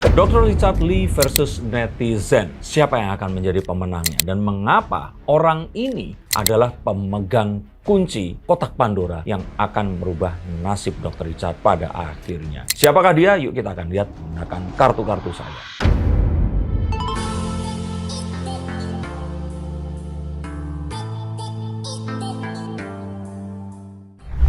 Dr. Richard Lee versus netizen. Siapa yang akan menjadi pemenangnya? Dan mengapa orang ini adalah pemegang kunci kotak Pandora yang akan merubah nasib Dr. Richard pada akhirnya? Siapakah dia? Yuk kita akan lihat menggunakan kartu-kartu saya.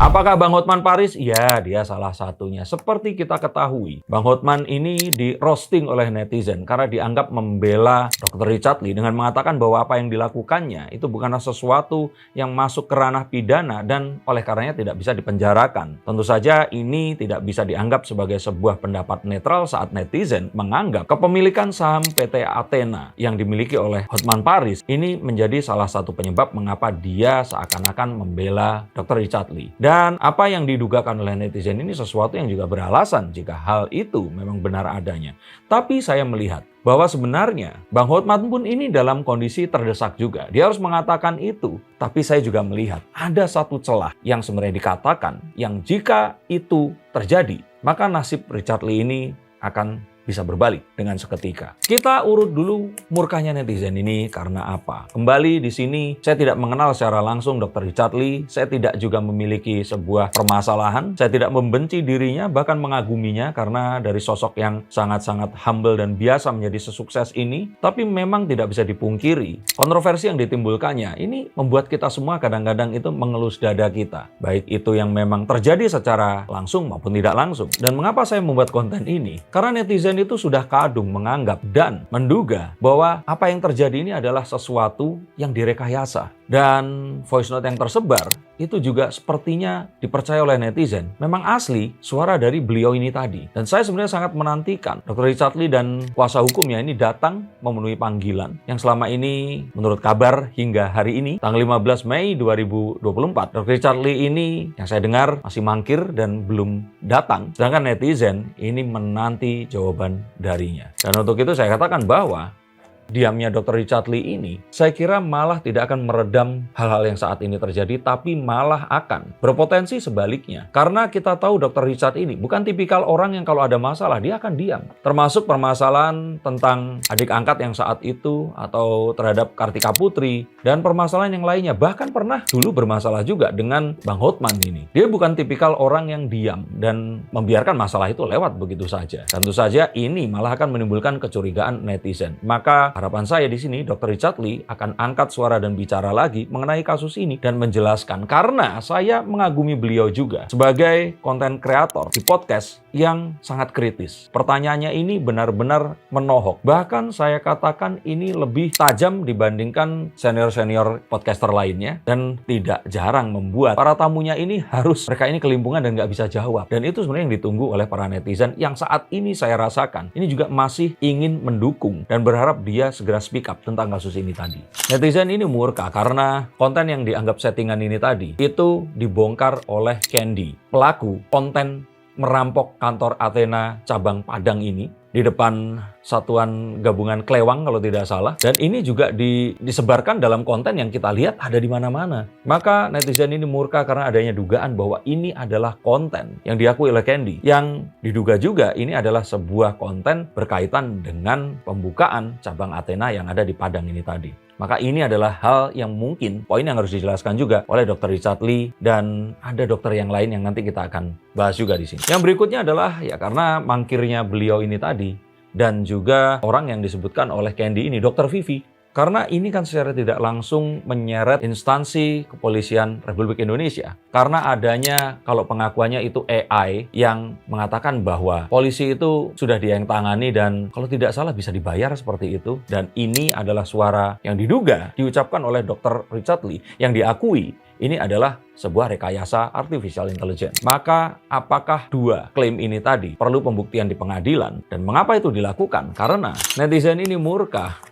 Apakah Bang Hotman Paris? Ya, dia salah satunya. Seperti kita ketahui, Bang Hotman ini di roasting oleh netizen karena dianggap membela Dr. Richard Lee dengan mengatakan bahwa apa yang dilakukannya itu bukanlah sesuatu yang masuk ke ranah pidana dan oleh karenanya tidak bisa dipenjarakan. Tentu saja ini tidak bisa dianggap sebagai sebuah pendapat netral saat netizen menganggap kepemilikan saham PT Athena yang dimiliki oleh Hotman Paris ini menjadi salah satu penyebab mengapa dia seakan-akan membela Dr. Richard Lee. Dan apa yang didugakan oleh netizen ini sesuatu yang juga beralasan jika hal itu memang benar adanya. Tapi saya melihat bahwa sebenarnya Bang Hotman pun ini dalam kondisi terdesak juga. Dia harus mengatakan itu. Tapi saya juga melihat ada satu celah yang sebenarnya dikatakan yang jika itu terjadi, maka nasib Richard Lee ini akan bisa berbalik dengan seketika. Kita urut dulu murkanya netizen ini karena apa? Kembali di sini saya tidak mengenal secara langsung Dr. Richard Lee, saya tidak juga memiliki sebuah permasalahan, saya tidak membenci dirinya, bahkan mengaguminya karena dari sosok yang sangat-sangat humble dan biasa menjadi sesukses ini. Tapi memang tidak bisa dipungkiri, kontroversi yang ditimbulkannya ini membuat kita semua kadang-kadang itu mengelus dada kita. Baik itu yang memang terjadi secara langsung maupun tidak langsung. Dan mengapa saya membuat konten ini? Karena netizen itu sudah kadung menganggap dan menduga bahwa apa yang terjadi ini adalah sesuatu yang direkayasa. Dan voice note yang tersebar itu juga sepertinya dipercaya oleh netizen memang asli suara dari beliau ini tadi. Dan saya sebenarnya sangat menantikan Dr. Richard Lee dan kuasa hukumnya ini datang memenuhi panggilan yang selama ini menurut kabar hingga hari ini tanggal 15 Mei 2024 Dr. Richard Lee ini yang saya dengar masih mangkir dan belum datang, sedangkan netizen ini menanti jawaban darinya. Dan untuk itu saya katakan bahwa diamnya Dr. Richard Lee ini, saya kira malah tidak akan meredam hal-hal yang saat ini terjadi, tapi malah akan berpotensi sebaliknya. Karena kita tahu Dr. Richard ini bukan tipikal orang yang kalau ada masalah, dia akan diam. Termasuk permasalahan tentang adik angkat yang saat itu, atau terhadap Kartika Putri, dan permasalahan yang lainnya. Bahkan pernah dulu bermasalah juga dengan Bang Hotman ini. Dia bukan tipikal orang yang diam dan membiarkan masalah itu lewat begitu saja. Tentu saja ini malah akan menimbulkan kecurigaan netizen. Maka harapan saya di sini Dr. Richard Lee akan angkat suara dan bicara lagi mengenai kasus ini dan menjelaskan, karena saya mengagumi beliau juga sebagai konten kreator di podcast yang sangat kritis. Pertanyaannya ini benar-benar menohok. Bahkan saya katakan ini lebih tajam dibandingkan senior-senior podcaster lainnya, dan tidak jarang membuat para tamunya ini harus mereka ini kelimpungan dan nggak bisa jawab. Dan itu sebenarnya yang ditunggu oleh para netizen yang saat ini saya rasakan ini juga masih ingin mendukung dan berharap dia segera speak up tentang kasus ini tadi. Netizen ini murka karena konten yang dianggap settingan ini tadi itu dibongkar oleh Candy, pelaku konten merampok kantor Athena cabang Padang ini di depan Satuan Gabungan Klewang kalau tidak salah. Dan ini juga disebarkan dalam konten yang kita lihat ada di mana-mana. Maka netizen ini murka karena adanya dugaan bahwa ini adalah konten yang diakui oleh Candy, yang diduga juga ini adalah sebuah konten berkaitan dengan pembukaan cabang Athena yang ada di Padang ini tadi. Maka ini adalah hal yang mungkin poin yang harus dijelaskan juga oleh Dr. Richard Lee, dan ada dokter yang lain yang nanti kita akan bahas juga di sini. Yang berikutnya adalah ya karena mangkirnya beliau ini tadi, dan juga orang yang disebutkan oleh Candy ini, Dr. Vivi. Karena ini kan secara tidak langsung menyeret instansi kepolisian Republik Indonesia. Karena adanya, kalau pengakuannya itu AI yang mengatakan bahwa polisi itu sudah tangani dan kalau tidak salah bisa dibayar seperti itu. Dan ini adalah suara yang diduga diucapkan oleh Dr. Richard Lee yang diakui ini adalah sebuah rekayasa artificial intelligence. Maka apakah dua klaim ini tadi perlu pembuktian di pengadilan? Dan mengapa itu dilakukan? Karena netizen ini murka.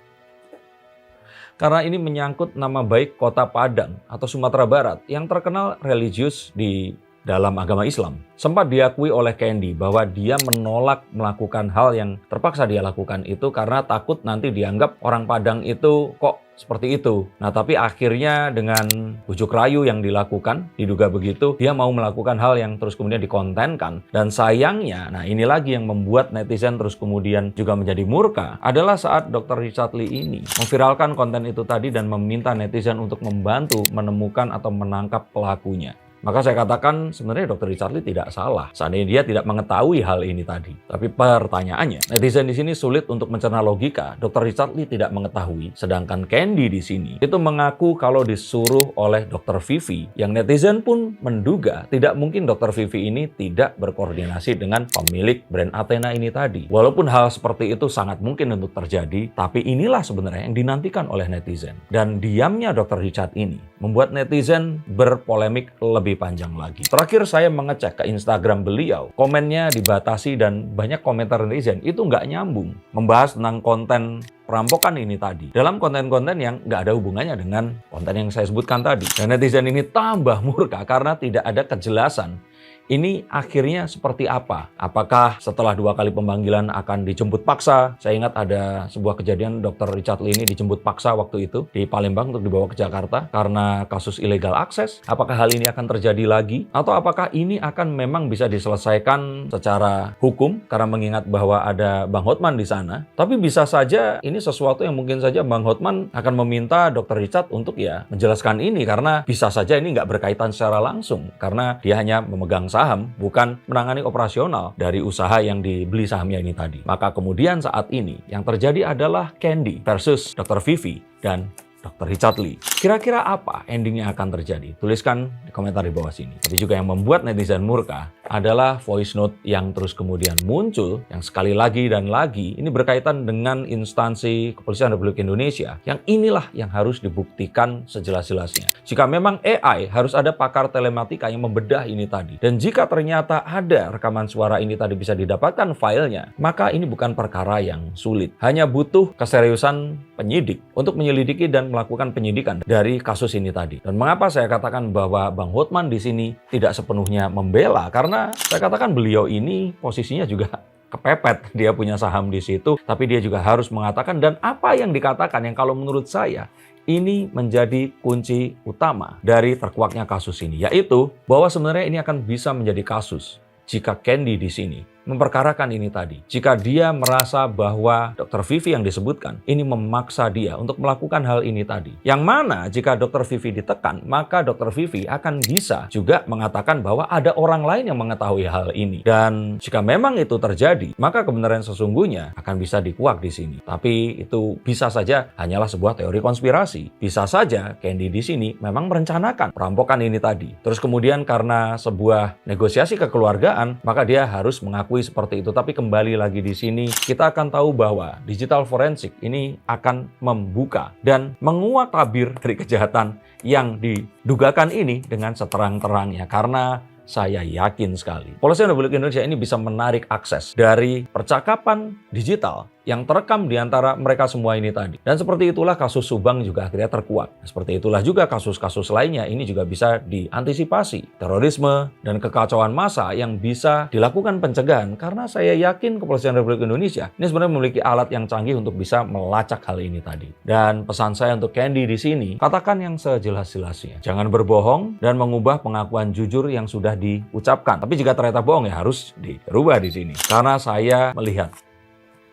Karena ini menyangkut nama baik kota Padang atau Sumatera Barat yang terkenal religius di dalam agama Islam. Sempat diakui oleh Candy bahwa dia menolak melakukan hal yang terpaksa dia lakukan itu karena takut nanti dianggap orang Padang itu kok seperti itu. Nah, tapi akhirnya dengan bujuk rayu yang dilakukan, diduga begitu, dia mau melakukan hal yang terus kemudian dikontenkan. Dan sayangnya, nah ini lagi yang membuat netizen terus kemudian juga menjadi murka, adalah saat Dr. Richard Lee ini memviralkan konten itu tadi dan meminta netizen untuk membantu menemukan atau menangkap pelakunya. Maka saya katakan sebenarnya Dr. Richard Lee tidak salah. Seandainya dia tidak mengetahui hal ini tadi. Tapi pertanyaannya, netizen di sini sulit untuk mencerna logika. Dr. Richard Lee tidak mengetahui. Sedangkan Candy di sini itu mengaku kalau disuruh oleh Dr. Vivi. Yang netizen pun menduga tidak mungkin Dr. Vivi ini tidak berkoordinasi dengan pemilik brand Athena ini tadi. Walaupun hal seperti itu sangat mungkin untuk terjadi, tapi inilah sebenarnya yang dinantikan oleh netizen. Dan diamnya Dr. Richard ini membuat netizen berpolemik lebih panjang lagi. Terakhir saya mengecek ke Instagram beliau, komennya dibatasi dan banyak komentar netizen itu nggak nyambung. Membahas tentang konten perampokan ini tadi. Dalam konten-konten yang nggak ada hubungannya dengan konten yang saya sebutkan tadi. Dan netizen ini tambah murka karena tidak ada kejelasan. Ini akhirnya seperti apa? Apakah setelah 2 kali pemanggilan akan dijemput paksa? Saya ingat ada sebuah kejadian Dr. Richard Lee ini dijemput paksa waktu itu di Palembang untuk dibawa ke Jakarta karena kasus illegal akses. Apakah hal ini akan terjadi lagi? Atau apakah ini akan memang bisa diselesaikan secara hukum karena mengingat bahwa ada Bang Hotman di sana? Tapi bisa saja ini sesuatu yang mungkin saja Bang Hotman akan meminta Dr. Richard untuk ya menjelaskan ini karena bisa saja ini nggak berkaitan secara langsung karena dia hanya memegang saham, bukan menangani operasional dari usaha yang dibeli sahamnya ini tadi. Maka kemudian saat ini yang terjadi adalah Candy versus Dr. Vivi dan Dr. Richard Lee. Kira-kira apa endingnya akan terjadi? Tuliskan di komentar di bawah sini. Tapi juga yang membuat netizen murka adalah voice note yang terus kemudian muncul, yang sekali lagi dan lagi ini berkaitan dengan instansi Kepolisian Republik Indonesia, yang inilah yang harus dibuktikan sejelas-jelasnya. Jika memang AI, harus ada pakar telematika yang membedah ini tadi. Dan jika ternyata ada rekaman suara ini tadi bisa didapatkan filenya, maka ini bukan perkara yang sulit. Hanya butuh keseriusan penyidik untuk menyelidiki dan melakukan penyidikan dari kasus ini tadi. Dan mengapa saya katakan bahwa Bang Hotman di sini tidak sepenuhnya membela? Karena saya katakan beliau ini posisinya juga kepepet. Dia punya saham di situ, tapi dia juga harus mengatakan, dan apa yang dikatakan yang kalau menurut saya ini menjadi kunci utama dari terkuaknya kasus ini, yaitu bahwa sebenarnya ini akan bisa menjadi kasus jika Candy di sini memperkarakan ini tadi. Jika dia merasa bahwa Dr. Vivi yang disebutkan ini memaksa dia untuk melakukan hal ini tadi. Yang mana jika Dr. Vivi ditekan, maka Dr. Vivi akan bisa juga mengatakan bahwa ada orang lain yang mengetahui hal ini. Dan jika memang itu terjadi, maka kebenaran sesungguhnya akan bisa dikuak di sini. Tapi itu bisa saja hanyalah sebuah teori konspirasi. Bisa saja Candy di sini memang merencanakan perampokan ini tadi. Terus kemudian karena sebuah negosiasi kekeluargaan, maka dia harus mengakui seperti itu. Tapi kembali lagi di sini kita akan tahu bahwa digital forensik ini akan membuka dan menguak tabir dari kejahatan yang didugakan ini dengan seterang-terangnya, karena saya yakin sekali Kepolisian Republik Indonesia ini bisa menarik akses dari percakapan digital yang terekam di antara mereka semua ini tadi. Dan seperti itulah kasus Subang juga akhirnya terkuak. Seperti itulah juga kasus-kasus lainnya ini juga bisa diantisipasi. Terorisme dan kekacauan massa yang bisa dilakukan pencegahan, karena saya yakin Kepolisian Republik Indonesia ini sebenarnya memiliki alat yang canggih untuk bisa melacak hal ini tadi. Dan pesan saya untuk Candy di sini, katakan yang sejelas-jelasnya. Jangan berbohong dan mengubah pengakuan jujur yang sudah diucapkan. Tapi jika ternyata bohong ya harus dirubah di sini. Karena saya melihat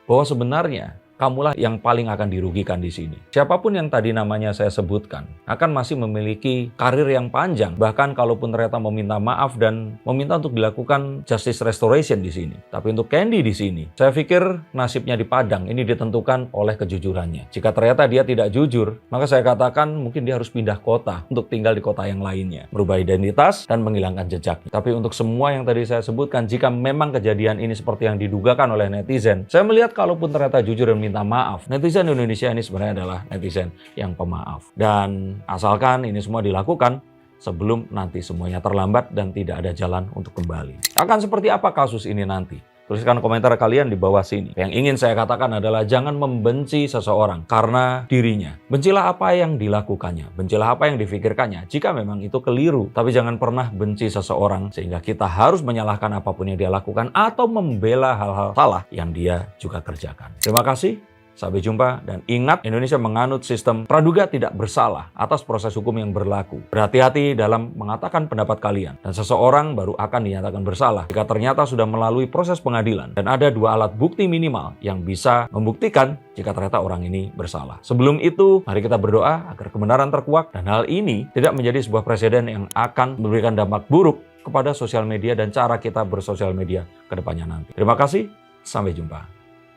bahwa sebenarnya kamulah yang paling akan dirugikan di sini. Siapapun yang tadi namanya saya sebutkan akan masih memiliki karir yang panjang. Bahkan kalaupun ternyata meminta maaf dan meminta untuk dilakukan justice restoration di sini. Tapi untuk Candy di sini, saya pikir nasibnya di Padang ini ditentukan oleh kejujurannya. Jika ternyata dia tidak jujur, maka saya katakan mungkin dia harus pindah kota untuk tinggal di kota yang lainnya, merubah identitas dan menghilangkan jejak. Tapi untuk semua yang tadi saya sebutkan, jika memang kejadian ini seperti yang didugakan oleh netizen, saya melihat kalaupun ternyata jujur dan minta maaf, netizen Indonesia ini sebenarnya adalah netizen yang pemaaf. Dan asalkan ini semua dilakukan sebelum nanti semuanya terlambat dan tidak ada jalan untuk kembali. Akan seperti apa kasus ini nanti? Tuliskan komentar kalian di bawah sini. Yang ingin saya katakan adalah jangan membenci seseorang karena dirinya. Bencilah apa yang dilakukannya, bencilah apa yang difikirkannya jika memang itu keliru. Tapi jangan pernah benci seseorang sehingga kita harus menyalahkan apapun yang dia lakukan atau membela hal-hal salah yang dia juga kerjakan. Terima kasih. Sampai jumpa, dan ingat, Indonesia menganut sistem praduga tidak bersalah atas proses hukum yang berlaku. Berhati-hati dalam mengatakan pendapat kalian, dan seseorang baru akan dinyatakan bersalah jika ternyata sudah melalui proses pengadilan dan ada 2 alat bukti minimal yang bisa membuktikan jika ternyata orang ini bersalah. Sebelum itu, mari kita berdoa agar kebenaran terkuak dan hal ini tidak menjadi sebuah presiden yang akan memberikan dampak buruk kepada sosial media dan cara kita bersosial media ke depannya nanti. Terima kasih, sampai jumpa,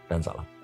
dan salam.